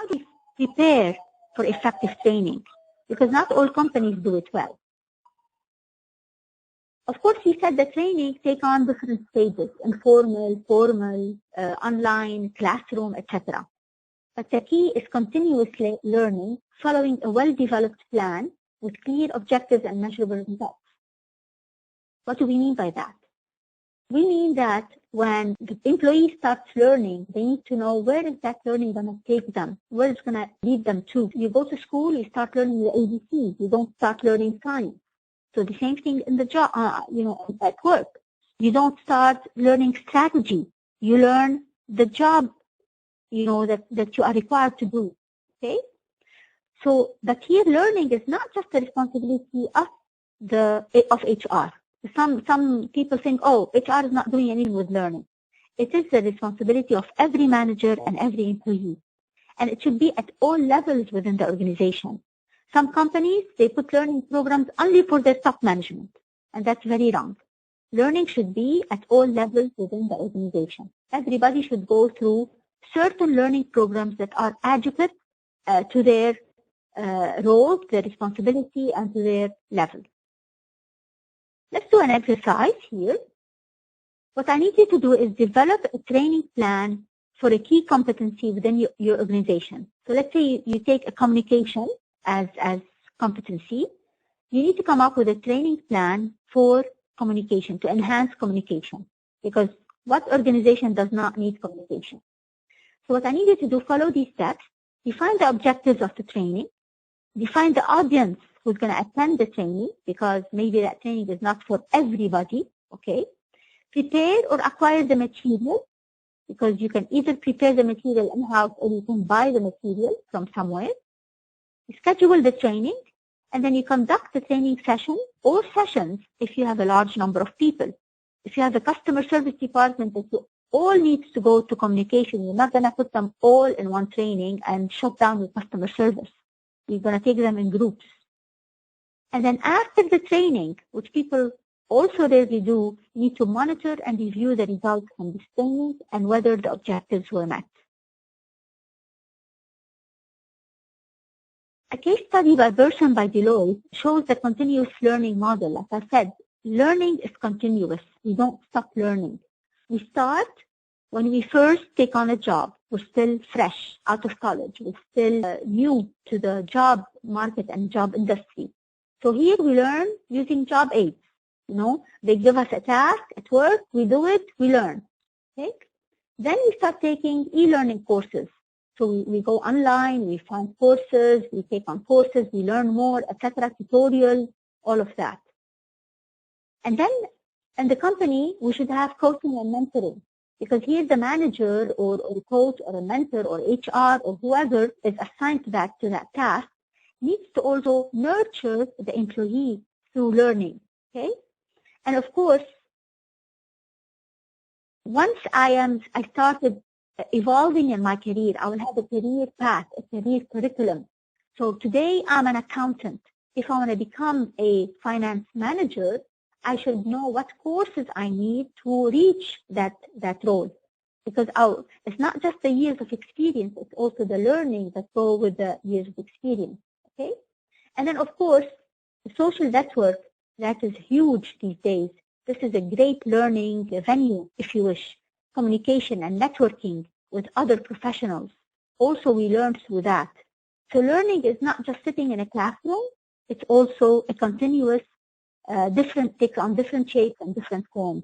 how do we prepare for effective training? Because not all companies do it well. Of course, we said the training take on different stages: informal, formal, online, classroom, etc. But the key is continuous learning, following a well-developed plan with clear objectives and measurable results. What do we mean by that? We mean that when the employee starts learning, they need to know where is that learning going to take them, where it's going to lead them to. You go to school, you start learning the ABCs, you don't start learning science. So the same thing in the job, at work. You don't start learning strategy. You learn the job, that you are required to do. Okay? So, but here learning is not just the responsibility of HR. Some people think, oh, HR is not doing anything with learning. It is the responsibility of every manager and every employee. And it should be at all levels within the organization. Some companies, they put learning programs only for their top management. And that's very wrong. Learning should be at all levels within the organization. Everybody should go through certain learning programs that are adequate to their role, to their responsibility, and to their level. Let's do an exercise here. What I need you to do is develop a training plan for a key competency within your organization. So let's say you take a communication as competency. You need to come up with a training plan for communication, to enhance communication. Because what organization does not need communication? So what I need you to do, follow these steps. Define the objectives of the training. Define the audience who's going to attend the training, because maybe that training is not for everybody, okay? Prepare or acquire the material, because you can either prepare the material in-house or you can buy the material from somewhere. Schedule the training, and then you conduct the training session or sessions if you have a large number of people. If you have a customer service department that you all needs to go to communication, you're not going to put them all in one training and shut down your customer service. You're going to take them in groups. And then after the training, which people also rarely do, you need to monitor and review the results from this training and whether the objectives were met. A case study by Berson by Deloitte shows the continuous learning model. Like I said, learning is continuous. We don't stop learning. We start when we first take on a job. We're still fresh out of college. We're still new to the job market and job industry. So here we learn using job aids. They give us a task at work, we do it, we learn. Okay? Then we start taking e-learning courses. So we go online, we find courses, we take on courses, we learn more, etc., tutorials, all of that. And then in the company, we should have coaching and mentoring, because here the manager or a coach or a mentor or HR or whoever is assigned to that task needs to also nurture the employee through learning. Okay? And of course, once I started evolving in my career, I will have a career path, a career curriculum. So today I'm an accountant. If I want to become a finance manager, I should know what courses I need to reach that role. Because it's not just the years of experience, it's also the learning that go with the years of experience. Okay? And then of course, the social network, that is huge these days. This is a great learning venue, if you wish. Communication and networking with other professionals. Also, we learn through that. So learning is not just sitting in a classroom. It's also a continuous, takes on different shapes and different forms.